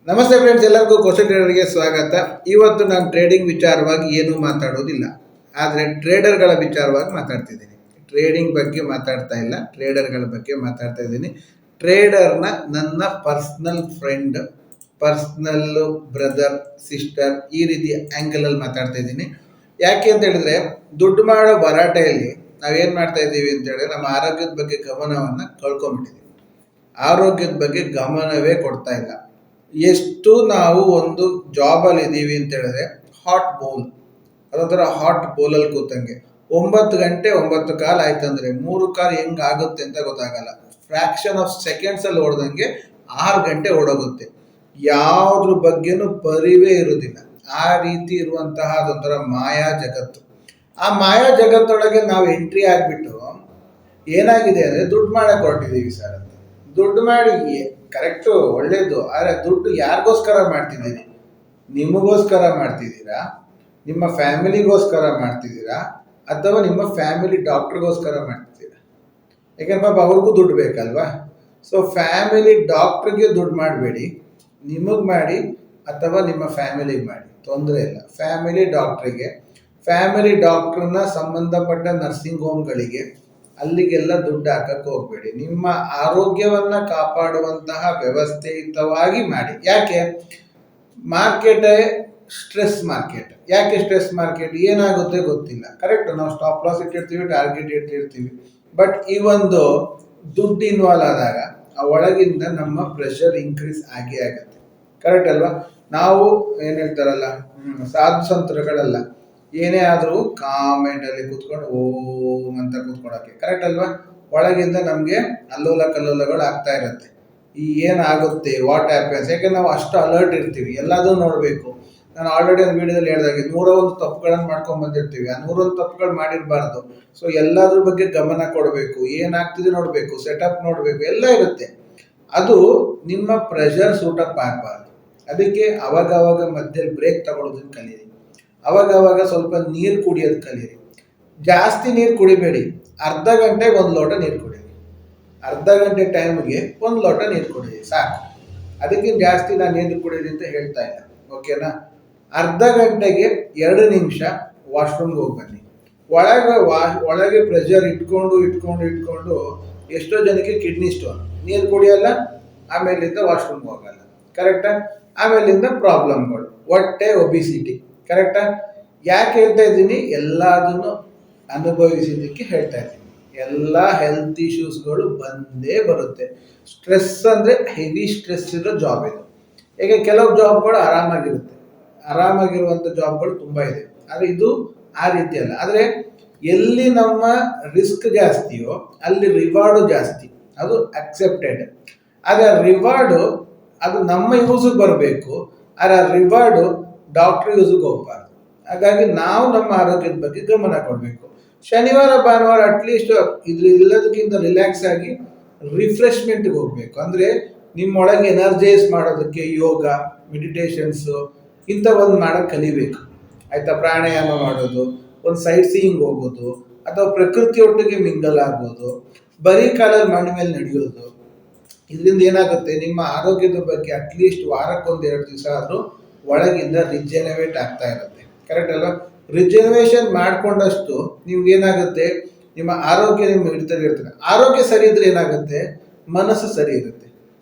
ನಮಸ್ತೆ ಫ್ರೆಂಡ್ಸ್, ಎಲ್ಲರಿಗೂ ಕ್ವಶನ್ ಟ್ರೇಡರ್ಗೆ ಸ್ವಾಗತ. ಇವತ್ತು ನಾನು ಟ್ರೇಡಿಂಗ್ ವಿಚಾರವಾಗಿ ಏನೂ ಮಾತಾಡೋದಿಲ್ಲ, ಆದರೆ ಟ್ರೇಡರ್ಗಳ ವಿಚಾರವಾಗಿ ಮಾತಾಡ್ತಿದ್ದೀನಿ. ಟ್ರೇಡಿಂಗ್ ಬಗ್ಗೆ ಮಾತಾಡ್ತಾ ಇಲ್ಲ, ಟ್ರೇಡರ್ಗಳ ಬಗ್ಗೆ ಮಾತಾಡ್ತಾ ಇದ್ದೀನಿ. ಟ್ರೇಡರ್ನ ನನ್ನ personal friend, personal brother, sister, ಈ ರೀತಿ ಆ್ಯಂಗಲಲ್ಲಿ ಮಾತಾಡ್ತಾ ಇದ್ದೀನಿ. ಯಾಕೆ ಅಂತ ಹೇಳಿದ್ರೆ, ದುಡ್ಡು ಮಾಡೋ ಭರಾಟೆಯಲ್ಲಿ ನಾವೇನು ಮಾಡ್ತಾ ಇದ್ದೀವಿ ಅಂತ ಹೇಳಿದ್ರೆ, ನಮ್ಮ ಆರೋಗ್ಯದ ಬಗ್ಗೆ ಗಮನವನ್ನು ಕಳ್ಕೊಂಡ್ಬಿಟ್ಟಿದ್ದೀವಿ. ಆರೋಗ್ಯದ ಬಗ್ಗೆ ಗಮನವೇ ಕೊಡ್ತಾ ಇಲ್ಲ. ಎಷ್ಟು ನಾವು ಒಂದು ಜಾಬಲ್ಲಿ ಇದ್ದೀವಿ ಅಂತ ಹೇಳಿದ್ರೆ, ಹಾಟ್ ಬೌಲ್, ಅದೊಂಥರ ಹಾಟ್ ಬೌಲಲ್ಲಿ ಕೂತಂಗೆ 9 ಗಂಟೆ 9 ಕಾಲು ಆಯ್ತಂದ್ರೆ 3 ಕಾಲು ಹೆಂಗೆ ಆಗುತ್ತೆ ಅಂತ ಗೊತ್ತಾಗಲ್ಲ. ಫ್ರ್ಯಾಕ್ಷನ್ ಆಫ್ ಸೆಕೆಂಡ್ಸಲ್ಲಿ ಓಡ್ದಂಗೆ 6 ಗಂಟೆ ಓಡೋಗುತ್ತೆ. ಯಾವುದ್ರ ಬಗ್ಗೆನೂ ಪರಿವೇ ಇರೋದಿಲ್ಲ. ಆ ರೀತಿ ಇರುವಂತಹ ಅದೊಂಥರ ಮಾಯಾ ಜಗತ್ತು. ಆ ಮಾಯಾ ಜಗತ್ತೊಳಗೆ ನಾವು ಎಂಟ್ರಿ ಆಗಿಬಿಟ್ಟು ಏನಾಗಿದೆ ಅಂದರೆ, ದುಡ್ಡು ಮಾಡಕ್ಕೆ ಹೊರಟಿದ್ದೀವಿ ಸರ್ ಅಂತ. ದುಡ್ಡು ಮಾಡಿ ಕರೆಕ್ಟು, ಒಳ್ಳೇದು. ಆದರೆ ದುಡ್ಡು ಯಾರಿಗೋಸ್ಕರ ಮಾಡ್ತಿದ್ದೀರಿ? ನಿಮಗೋಸ್ಕರ ಮಾಡ್ತಿದ್ದೀರಾ, ನಿಮ್ಮ ಫ್ಯಾಮಿಲಿಗೋಸ್ಕರ ಮಾಡ್ತಿದ್ದೀರಾ, ಅಥವಾ ನಿಮ್ಮ ಫ್ಯಾಮಿಲಿ ಡಾಕ್ಟ್ರಿಗೋಸ್ಕರ ಮಾಡ್ತಿದ್ದೀರಾ? ಯಾಕೆಂದ್ರೆ ಪಾಪ ಅವ್ರಿಗೂ ದುಡ್ಡು ಬೇಕಲ್ವಾ? ಸೊ ಫ್ಯಾಮಿಲಿ ಡಾಕ್ಟ್ರಿಗೆ ದುಡ್ಡು ಮಾಡಬೇಡಿ, ನಿಮಗೆ ಮಾಡಿ ಅಥವಾ ನಿಮ್ಮ ಫ್ಯಾಮಿಲಿಗೆ ಮಾಡಿ, ತೊಂದರೆ ಇಲ್ಲ. ಫ್ಯಾಮಿಲಿ ಡಾಕ್ಟ್ರಿಗೆ, ಫ್ಯಾಮಿಲಿ ಡಾಕ್ಟ್ರನ್ನ ಸಂಬಂಧಪಟ್ಟ ನರ್ಸಿಂಗ್ ಹೋಮ್ಗಳಿಗೆ, ಅಲ್ಲಿಗೆಲ್ಲ ದುಡ್ಡು ಹಾಕಕ್ಕೆ ಹೋಗಬೇಡಿ. ನಿಮ್ಮ ಆರೋಗ್ಯವನ್ನು ಕಾಪಾಡುವಂತಹ ವ್ಯವಸ್ಥಿತವಾಗಿ ಮಾಡಿ. ಯಾಕೆ ಮಾರ್ಕೆಟೇ ಸ್ಟ್ರೆಸ್ ಮಾರ್ಕೆಟ್? ಯಾಕೆ ಸ್ಟ್ರೆಸ್ ಮಾರ್ಕೆಟ್? ಏನಾಗುತ್ತೆ ಗೊತ್ತಿಲ್ಲ. ಕರೆಕ್ಟ್, ನಾವು ಸ್ಟಾಪ್ ಲಾಸ್ ಇಟ್ಟಿರ್ತೀವಿ, ಟಾರ್ಗೆಟ್ ಇಟ್ಟಿರ್ತೀವಿ, ಬಟ್ ಈ ಒಂದು ದುಡ್ಡು ಇನ್ವಾಲ್ವ್ ಆದಾಗ ಆ ಒಳಗಿಂದ ನಮ್ಮ ಪ್ರೆಷರ್ ಇನ್ಕ್ರೀಸ್ ಆಗೇ ಆಗುತ್ತೆ. ಕರೆಕ್ಟ್ ಅಲ್ವಾ? ನಾವು ಏನು ಹೇಳ್ತಾರಲ್ಲ, ಸಾಧು ಸಂತರುಗಳಲ್ಲ, ಏನೇ ಆದರೂ ಕಾಮೆಂಟಲ್ಲಿ ಕೂತ್ಕೊಂಡು ಓಂ ಅಂತ ಕೂತ್ಕೊಳ್ಳೋಕ್ಕೆ. ಕರೆಕ್ಟ್ ಅಲ್ವಾ? ಒಳಗಿಂದ ನಮಗೆ ಅಲ್ಲೋಲ ಕಲ್ಲೋಲಗಳು ಆಗ್ತಾ ಇರುತ್ತೆ. ಈ ಏನಾಗುತ್ತೆ, ವಾಟ್ ಹ್ಯಾಪನ್ಸ್, ಯಾಕೆ ನಾವು ಅಷ್ಟು ಅಲರ್ಟ್ ಇರ್ತೀವಿ, ಎಲ್ಲದೂ ನೋಡಬೇಕು. ನಾನು ಆಲ್ರೆಡಿ ಒಂದು ವಿಡಿಯೋದಲ್ಲಿ ಹೇಳಿದಾಗೆ 101 ತಪ್ಪುಗಳನ್ನು ಮಾಡ್ಕೊಂಡು ಬಂದಿರ್ತೀವಿ. ಆ 101 ತಪ್ಪುಗಳು ಮಾಡಿರಬಾರ್ದು. ಸೊ ಎಲ್ಲದ್ರ ಬಗ್ಗೆ ಗಮನ ಕೊಡಬೇಕು, ಏನಾಗ್ತಿದೆ ನೋಡಬೇಕು, ಸೆಟಪ್ ನೋಡಬೇಕು, ಎಲ್ಲ ಇರುತ್ತೆ. ಅದು ನಿಮ್ಮ ಪ್ರೆಷರ್ ಸೂಟಪ್ ಆಗಬಾರ್ದು. ಅದಕ್ಕೆ ಅವಾಗವಾಗ ಮಧ್ಯದಲ್ಲಿ ಬ್ರೇಕ್ ತಗೊಳ್ಳೋದನ್ನು ಕಲೀರಿ. ಅವಾಗವಾಗ ಸ್ವಲ್ಪ ನೀರು ಕುಡಿಯೋದು ಕಲೀರಿ. ಜಾಸ್ತಿ ನೀರು ಕುಡಿಬೇಡಿ. ಅರ್ಧ ಗಂಟೆಗೆ 1 ಲೋಟ ನೀರು ಕುಡೀರಿ. ಅರ್ಧ ಗಂಟೆ ಟೈಮ್ಗೆ 1 ಲೋಟ ನೀರು ಕುಡೀರಿ, ಸಾಕು. ಅದಕ್ಕೆ ಜಾಸ್ತಿ ನಾನು ನೀರು ಕುಡೀರಿ ಅಂತ ಹೇಳ್ತಾ ಇಲ್ಲ, ಓಕೆನಾ? ಅರ್ಧ ಗಂಟೆಗೆ 2 ನಿಮಿಷ ವಾಶ್ರೂಮ್ಗೆ ಹೋಗಿ ಬನ್ನಿ. ಒಳಗೆ ಪ್ರೆಷರ್ ಇಟ್ಕೊಂಡು ಎಷ್ಟೋ ಜನಕ್ಕೆ ಕಿಡ್ನಿ ಸ್ಟೋನ್, ನೀರು ಕುಡಿಯಲ್ಲ, ಆಮೇಲಿಂದ ವಾಶ್ರೂಮ್ಗೆ ಹೋಗಲ್ಲ. ಕರೆಕ್ಟಾ? ಆಮೇಲಿಂದ ಪ್ರಾಬ್ಲಮ್ಗಳು, ಹೊಟ್ಟೆ, ಒಬಿಸಿಟಿ. ಕರೆಕ್ಟಾ? ಯಾಕೆ ಹೇಳ್ತಾ ಇದ್ದೀನಿ? ಎಲ್ಲದನ್ನು ಅನುಭವಿಸಿದ್ದಕ್ಕೆ ಹೇಳ್ತಾ ಇದ್ದೀನಿ. ಎಲ್ಲ ಹೆಲ್ತ್ ಇಶ್ಯೂಸ್ಗಳು ಬಂದೇ ಬರುತ್ತೆ. ಸ್ಟ್ರೆಸ್ ಅಂದರೆ ಹೆವಿ ಸ್ಟ್ರೆಸ್ ಇರೋ ಜಾಬ್ ಇದು. ಯಾಕೆ ಕೆಲವು ಜಾಬ್ಗಳು ಆರಾಮಾಗಿರುವಂಥ ಜಾಬ್ಗಳು ತುಂಬ ಇದೆ, ಆದರೆ ಇದು ಆ ರೀತಿ ಅಲ್ಲ. ಆದರೆ ಎಲ್ಲಿ ನಮ್ಮ ರಿಸ್ಕ್ ಜಾಸ್ತಿಯೋ ಅಲ್ಲಿ ರಿವಾರ್ಡು ಜಾಸ್ತಿ, ಅದು ಅಕ್ಸೆಪ್ಟೆಡ್. ಆದರೆ ರಿವಾರ್ಡು ಅದು ನಮ್ಮ ಯೂಸಿಗೆ ಬರಬೇಕು, ಆದರೆ ಆ ರಿವಾರ್ಡು ಡಾಕ್ಟ್ರ್ ಯೂಸಿಗೆ ಹೋಗ್ಬಾರ್ದು. ಹಾಗಾಗಿ ನಾವು ನಮ್ಮ ಆರೋಗ್ಯದ ಬಗ್ಗೆ ಗಮನ ಕೊಡಬೇಕು. ಶನಿವಾರ ಭಾನುವಾರ ಅಟ್ಲೀಸ್ಟ್ ಎಲ್ಲದಕ್ಕಿಂತ ರಿಲ್ಯಾಕ್ಸ್ ಆಗಿ ರಿಫ್ರೆಶ್ಮೆಂಟ್ಗೆ ಹೋಗಬೇಕು. ಅಂದರೆ ನಿಮ್ಮೊಳಗೆ ಎನರ್ಜೈಸ್ ಮಾಡೋದಕ್ಕೆ ಯೋಗ, ಮೆಡಿಟೇಷನ್ಸು ಇಂಥವೊಂದು ಮಾಡೋಕ್ಕೆ ಕಲಿಬೇಕು, ಆಯಿತಾ? ಪ್ರಾಣಾಯಾಮ ಮಾಡೋದು, ಒಂದು ಸೈಟ್ ಸೀಯಿಂಗ್ ಹೋಗೋದು, ಅಥವಾ ಪ್ರಕೃತಿಯೊಟ್ಟಿಗೆ ಮಿಂಗಲ್ ಆಗೋದು, ಬರೀ ಕಾಲಲ್ಲಿ ಮಣ್ಣು ಮೇಲೆ ನಡೆಯೋದು. ಇದರಿಂದ ಏನಾಗುತ್ತೆ, ನಿಮ್ಮ ಆರೋಗ್ಯದ ಬಗ್ಗೆ ಅಟ್ಲೀಸ್ಟ್ ವಾರಕ್ಕೆ 1-2 ದಿವಸ ಆದರೂ ಒಳಗಿಂದ ರಿಜೆನವೇಟ್ ಆಗ್ತಾ ಇರುತ್ತೆ. ಕರೆಕ್ಟ್ ಅಲ್ವಾ? ರಿಜೆನವೇಷನ್ ಮಾಡಿಕೊಂಡಷ್ಟು ನಿಮ್ಗೆ ಏನಾಗುತ್ತೆ, ನಿಮ್ಮ ಆರೋಗ್ಯ ನಿಮ್ಮ ಹಿಡಿತದಲ್ಲಿ. ಆರೋಗ್ಯ ಸರಿ ಇದ್ರೆ ಏನಾಗುತ್ತೆ, ಮನಸ್ಸು ಸರಿ ಇರುತ್ತೆ.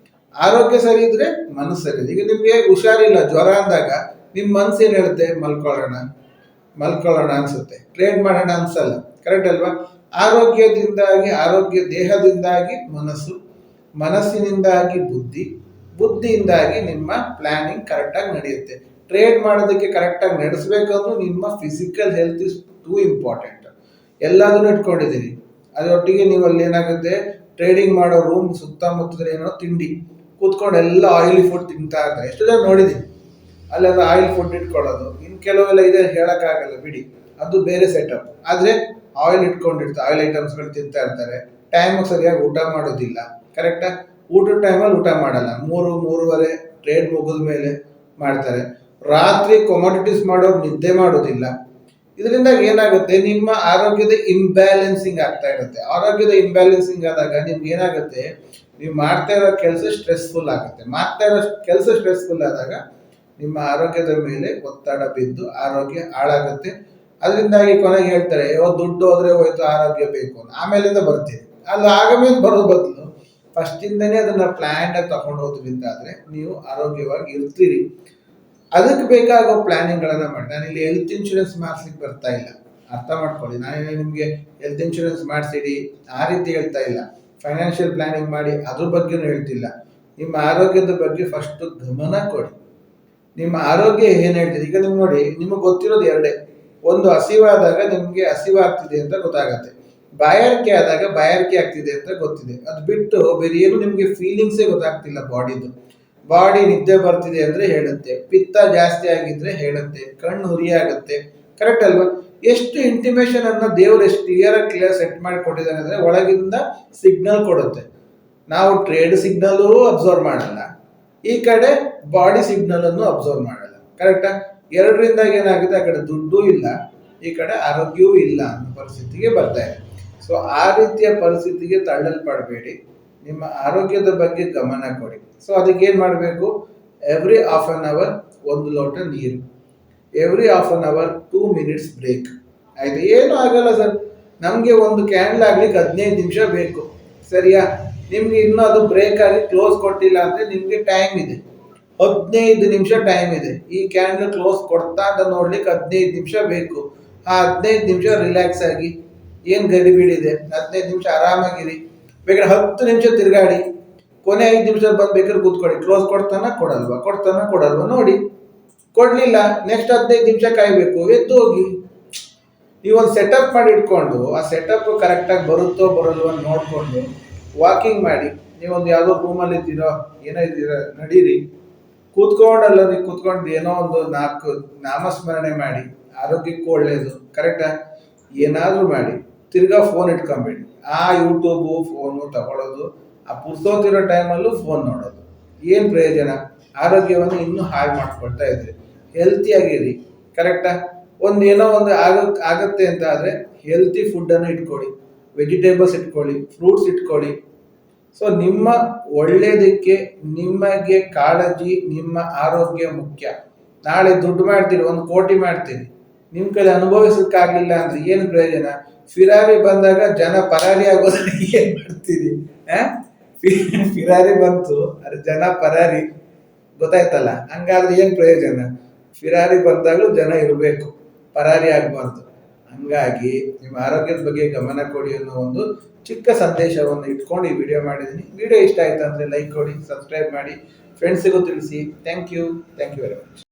ಆರೋಗ್ಯ ಸರಿ ಇದ್ರೆ ಮನಸ್ಸು ಸರಿ ಇದೆ. ಈಗ ನಿಮಗೆ ಹುಷಾರಿಲ್ಲ, ಜ್ವರ ಅಂದಾಗ ನಿಮ್ಮ ಮನಸ್ಸು ಏನು ಹೇಳುತ್ತೆ, ಮಲ್ಕೊಳ್ಳೋಣ ಅನ್ಸುತ್ತೆ, ಟ್ರೇಡ್ ಮಾಡೋಣ ಅನ್ಸಲ್ಲ. ಕರೆಕ್ಟ್ ಅಲ್ವಾ? ಆರೋಗ್ಯ ದೇಹದಿಂದಾಗಿ ಮನಸ್ಸಿನಿಂದಾಗಿ ಬುದ್ಧಿಯಿಂದಾಗಿ ನಿಮ್ಮ ಪ್ಲಾನಿಂಗ್ ಕರೆಕ್ಟಾಗಿ ನಡೆಯುತ್ತೆ. ಟ್ರೇಡ್ ಮಾಡೋದಕ್ಕೆ ಕರೆಕ್ಟಾಗಿ ನಡೆಸಬೇಕಂದ್ರೂ ನಿಮ್ಮ physical health is two important. ಎಲ್ಲದನ್ನು ಇಟ್ಕೊಂಡಿದ್ದೀರಿ, ಅದರೊಟ್ಟಿಗೆ ನೀವು ಅಲ್ಲಿ ಏನಾಗುತ್ತೆ, ಟ್ರೇಡಿಂಗ್ ಮಾಡೋ ರೂಮ್ ಸುತ್ತಮುತ್ತದಲ್ಲಿ ಏನೋ ತಿಂಡಿ ಕೂತ್ಕೊಂಡು ಎಲ್ಲ ಆಯಿಲಿ ಫುಡ್ ತಿಂತಾ ಇರ್ತಾರೆ. ಎಷ್ಟು ಜನ ನೋಡಿದ್ದೀನಿ, ಅಲ್ಲೆಲ್ಲ ಆಯಿಲ್ ಫುಡ್ ಇಟ್ಕೊಳ್ಳೋದು. ಇನ್ನು ಕೆಲವೆಲ್ಲ ಇದೆ, ಹೇಳೋಕ್ಕಾಗಲ್ಲ ಬಿಡಿ, ಅದು ಬೇರೆ ಸೆಟಪ್. ಆದರೆ ಆಯಿಲ್ ಇಟ್ಕೊಂಡಿರ್ತಾರೆ, ಆಯಿಲ್ ಐಟಮ್ಸ್ಗಳು ತಿಂತಾ ಇರ್ತಾರೆ. ಟೈಮಿಗೆ ಸರಿಯಾಗಿ ಊಟ ಮಾಡೋದಿಲ್ಲ. ಕರೆಕ್ಟಾ? ಊಟದ ಟೈಮಲ್ಲಿ ಊಟ ಮಾಡಲ್ಲ, 3-3:30 ಟ್ರೇಡ್ ಮುಗಿದ ಮೇಲೆ ಮಾಡ್ತಾರೆ. ರಾತ್ರಿ ಕೊಮಾಡಿಟೀಸ್ ಮಾಡೋರು ನಿದ್ದೆ ಮಾಡೋದಿಲ್ಲ. ಇದರಿಂದ ಏನಾಗುತ್ತೆ, ನಿಮ್ಮ ಆರೋಗ್ಯದ ಇಂಬ್ಯಾಲೆನ್ಸಿಂಗ್ ಆಗ್ತಾ ಇರುತ್ತೆ. ಆರೋಗ್ಯದ ಇಂಬ್ಯಾಲೆನ್ಸಿಂಗ್ ಆದಾಗ ನಿಮ್ಗೆ ಏನಾಗುತ್ತೆ, ನೀವು ಮಾಡ್ತಾ ಇರೋ ಕೆಲಸ ಸ್ಟ್ರೆಸ್ಫುಲ್ ಆಗುತ್ತೆ. ಮಾಡ್ತಾ ಇರೋ ಕೆಲಸ ಸ್ಟ್ರೆಸ್ಫುಲ್ ಆದಾಗ ನಿಮ್ಮ ಆರೋಗ್ಯದ ಮೇಲೆ ಒತ್ತಡ ಬಿದ್ದು ಆರೋಗ್ಯ ಹಾಳಾಗುತ್ತೆ. ಅದರಿಂದಾಗಿ ಕೊನೆಗೆ ಹೇಳ್ತಾರೆ, ದುಡ್ಡು ಹೋದ್ರೆ ಹೋಯ್ತು, ಆರೋಗ್ಯ ಬೇಕು ಅಂತ. ಆಮೇಲಿಂದ ಬರ್ತೀವಿ. ಅಲ್ಲಿ ಆಗಮೇಲೆ ಬರೋ ಬದಲು ಫಸ್ಟಿಂದನೇ ಅದನ್ನ ಪ್ಲ್ಯಾನ್ ಆಗಿ ತಗೊಂಡು ಹೋದ್ರಿಂದ ಆದರೆ ನೀವು ಆರೋಗ್ಯವಾಗಿ ಇರ್ತೀರಿ. ಅದಕ್ಕೆ ಬೇಕಾಗೋ ಪ್ಲಾನಿಂಗ್ಗಳನ್ನು ಮಾಡಿ. ನಾನು ಇಲ್ಲಿ ಹೆಲ್ತ್ ಇನ್ಶೂರೆನ್ಸ್ ಮಾಡಿಸ್ಲಿಕ್ಕೆ ಬರ್ತಾ ಇಲ್ಲ, ಅರ್ಥ ಮಾಡ್ಕೊಳ್ಳಿ. ನಾನು ನಿಮಗೆ ಹೆಲ್ತ್ ಇನ್ಶೂರೆನ್ಸ್ ಮಾಡಿಸಿಡಿ ಆ ರೀತಿ ಹೇಳ್ತಾ ಇಲ್ಲ. ಫೈನಾನ್ಷಿಯಲ್ ಪ್ಲಾನಿಂಗ್ ಮಾಡಿ ಅದ್ರ ಬಗ್ಗೆನೂ ಹೇಳ್ತಿಲ್ಲ. ನಿಮ್ಮ ಆರೋಗ್ಯದ ಬಗ್ಗೆ ಫಸ್ಟ್ ಗಮನ ಕೊಡಿ. ನಿಮ್ಮ ಆರೋಗ್ಯ ಏನು ಹೇಳ್ತಿದೆ ಈಗ ನಿಮ್ಗೆ ನೋಡಿ, ನಿಮಗೆ ಗೊತ್ತಿರೋದು ಎರಡೇ. ಒಂದು, ಹಸಿವಾದಾಗ ನಿಮಗೆ ಹಸಿವಾಗ್ತಿದೆ ಅಂತ ಗೊತ್ತಾಗತ್ತೆ. ಬಾಯಾರಿಕೆ ಆದಾಗ ಬಾಯಾರಿಕೆ ಆಗ್ತಿದೆ ಅಂತ ಗೊತ್ತಿದೆ. ಅದು ಬಿಟ್ಟು ಬೇರೆ ಏನು ನಿಮಗೆ ಫೀಲಿಂಗ್ಸೇ ಗೊತ್ತಾಗ್ತಿಲ್ಲ ಬಾಡಿದು. ಬಾಡಿ ನಿದ್ದೆ ಬರ್ತಿದೆ ಅಂದರೆ ಹೇಳುತ್ತೆ, ಪಿತ್ತ ಜಾಸ್ತಿ ಆಗಿದ್ರೆ ಹೇಳುತ್ತೆ, ಕಣ್ಣು ಉರಿ ಆಗುತ್ತೆ. ಕರೆಕ್ಟ್ ಅಲ್ವಾ? ಎಷ್ಟು ಇಂಟಿಮೇಷನ್ ಅನ್ನ ದೇವರು ಎಷ್ಟು ಕ್ಲಿಯರ್ ಸೆಟ್ ಮಾಡಿ ಕೊಟ್ಟಿದ್ದಾನೆ ಅಂದರೆ ಒಳಗಿಂದ ಸಿಗ್ನಲ್ ಕೊಡುತ್ತೆ. ನಾವು ಟ್ರೇಡ್ ಸಿಗ್ನಲ್ಲೂ ಅಬ್ಸರ್ವ್ ಮಾಡಲ್ಲ, ಈ ಕಡೆ ಬಾಡಿ ಸಿಗ್ನಲ್ ಅನ್ನು ಅಬ್ಸರ್ವ್ ಮಾಡಲ್ಲ. ಕರೆಕ್ಟಾ? ಎರಡರಿಂದ ಏನಾಗುತ್ತೆ, ಆ ಕಡೆ ದುಡ್ಡು ಇಲ್ಲ, ಈ ಕಡೆ ಆರೋಗ್ಯವೂ ಇಲ್ಲ ಅನ್ನೋ ಪರಿಸ್ಥಿತಿಗೆ ಬರ್ತಾ ಇದೆ. ಸೊ ಆ ರೀತಿಯ ಪರಿಸ್ಥಿತಿಗೆ ತಳ್ಳಲ್ಪಡಬೇಡಿ. ನಿಮ್ಮ ಆರೋಗ್ಯದ ಬಗ್ಗೆ ಗಮನ ಕೊಡಿ. ಸೊ ಅದಕ್ಕೆ ಏನು ಮಾಡಬೇಕು, ಎವ್ರಿ ಹಾಫ್ ಆನ್ ಅವರ್ 1 ಲೋಟ ನೀರು, every half an hour 2 minutes break. ಆಯ್ತು, ಏನೂ ಆಗಲ್ಲ ಸರ್. ನಮಗೆ ಒಂದು ಕ್ಯಾಂಡಲ್ ಆಗ್ಲಿಕ್ಕೆ 15 ನಿಮಿಷ ಬೇಕು, ಸರಿಯಾ? ನಿಮ್ಗೆ ಇನ್ನೂ ಅದು ಬ್ರೇಕ್ ಆಗಿ ಕ್ಲೋಸ್ ಕೊಟ್ಟಿಲ್ಲ ಅಂದರೆ ನಿಮಗೆ ಟೈಮ್ ಇದೆ, 15 ನಿಮಿಷ ಟೈಮ್ ಇದೆ. ಈ ಕ್ಯಾಂಡಲ್ ಕ್ಲೋಸ್ ಕೊಡ್ತಾ ಅಂತ ನೋಡ್ಲಿಕ್ಕೆ 15 ನಿಮಿಷ ಬೇಕು. ಆ 15 ನಿಮಿಷ ರಿಲ್ಯಾಕ್ಸ್ ಆಗಿ, ಏನು ಗಡಿಬಿಡಿದೆ, 15 ನಿಮಿಷ ಆರಾಮಾಗಿರಿ. ಬೇಕಾದ್ರೆ 10 ನಿಮಿಷ ತಿರುಗಾಡಿ, ಕೊನೆ 5 ನಿಮಿಷದಲ್ಲಿ ಬಂದು ಬೇಕಾದ್ರೆ ಕೂತ್ಕೊಳ್ಳಿ. ಕ್ಲೋಸ್ ಕೊಡ್ತಾನ ಕೊಡಲ್ವಾ ನೋಡಿ. ಕೊಡ್ಲಿಲ್ಲ, ನೆಕ್ಸ್ಟ್ 15 ನಿಮಿಷ ಕಾಯಬೇಕು, ಎದ್ದು ಹೋಗಿ. ನೀವೊಂದು ಸೆಟಪ್ ಮಾಡಿ ಇಟ್ಕೊಂಡು ಆ ಸೆಟಪ್ ಕರೆಕ್ಟಾಗಿ ಬರುತ್ತೋ ಬರಲ್ವೋ ನೋಡಿಕೊಂಡು ವಾಕಿಂಗ್ ಮಾಡಿ. ನೀವೊಂದು ಯಾವುದೋ ರೂಮಲ್ಲಿ ಇದ್ದೀರೋ ಏನೋ ಇದ್ದೀರೋ ನಡೀರಿ. ಕೂತ್ಕೊಂಡಲ್ಲ, ನೀವು ಕೂತ್ಕೊಂಡು ಏನೋ ಒಂದು 4 ನಾಮಸ್ಮರಣೆ ಮಾಡಿ, ಆರೋಗ್ಯಕ್ಕೂ ಒಳ್ಳೆಯದು. ಕರೆಕ್ಟಾ? ಏನಾದರೂ ಮಾಡಿ, ತಿರ್ಗಾ ಫೋನ್ ಇಟ್ಕೊಂಬೇಡಿ. ಆ ಯೂಟ್ಯೂಬು ಫೋನು ತಗೊಳ್ಳೋದು, ಆ ಪುರ್ಸೋತಿರೋ ಟೈಮಲ್ಲೂ ಫೋನ್ ನೋಡೋದು, ಏನು ಪ್ರಯೋಜನ? ಆರೋಗ್ಯವನ್ನು ಇನ್ನೂ ಹಾಳು ಮಾಡ್ಕೊಳ್ತಾ ಇದ್ರಿ. ಹೆಲ್ತಿಯಾಗಿರಿ. ಕರೆಕ್ಟಾ? ಏನೋ ಒಂದು ಆಗತ್ತೆ ಅಂತ ಆದರೆ ಹೆಲ್ತಿ ಫುಡ್ಡನ್ನು ಇಟ್ಕೊಳ್ಳಿ, ವೆಜಿಟೇಬಲ್ಸ್ ಇಟ್ಕೊಳ್ಳಿ, ಫ್ರೂಟ್ಸ್ ಇಟ್ಕೊಳ್ಳಿ. ಸೊ ನಿಮ್ಮ ಒಳ್ಳೆಯದಕ್ಕೆ ನಿಮಗೆ ಕಾಳಜಿ, ನಿಮ್ಮ ಆರೋಗ್ಯ ಮುಖ್ಯ. ನಾಳೆ ದುಡ್ಡು ಮಾಡ್ತೀರಿ, 1 ಕೋಟಿ ಮಾಡ್ತೀರಿ, ನಿಮ್ಮ ಕಡೆ ಅನುಭವಿಸೋಕ್ಕಾಗಲಿಲ್ಲ ಅಂದರೆ ಏನು ಪ್ರಯೋಜನ? ಫಿರಾರಿ ಬಂದಾಗ ಜನ ಪರಾರಿ ಆಗೋದ್ರೆ ಏನು ಮಾಡ್ತೀರಿ? ಫಿರಾರಿ ಬಂತು, ಅದು ಜನ ಪರಾರಿ, ಗೊತ್ತಾಯ್ತಲ್ಲ? ಹಂಗಾದ್ರೆ ಏನು ಪ್ರಯೋಜನ? ಫಿರಾರಿ ಬಂದಾಗಲೂ ಜನ ಇರಬೇಕು, ಪರಾರಿ ಆಗಬಾರ್ದು. ಹಂಗಾಗಿ ನಿಮ್ಮ ಆರೋಗ್ಯದ ಬಗ್ಗೆ ಗಮನ ಕೊಡಿ ಅನ್ನೋ ಒಂದು ಚಿಕ್ಕ ಸಂದೇಶವನ್ನು ಇಟ್ಕೊಂಡು ಈ ವಿಡಿಯೋ ಮಾಡಿದ್ದೀನಿ. ವಿಡಿಯೋ ಇಷ್ಟ ಆಯ್ತು ಅಂದರೆ ಲೈಕ್ ಕೊಡಿ, ಸಬ್ಸ್ಕ್ರೈಬ್ ಮಾಡಿ, ಫ್ರೆಂಡ್ಸಿಗೂ ತಿಳಿಸಿ. Thank you very much.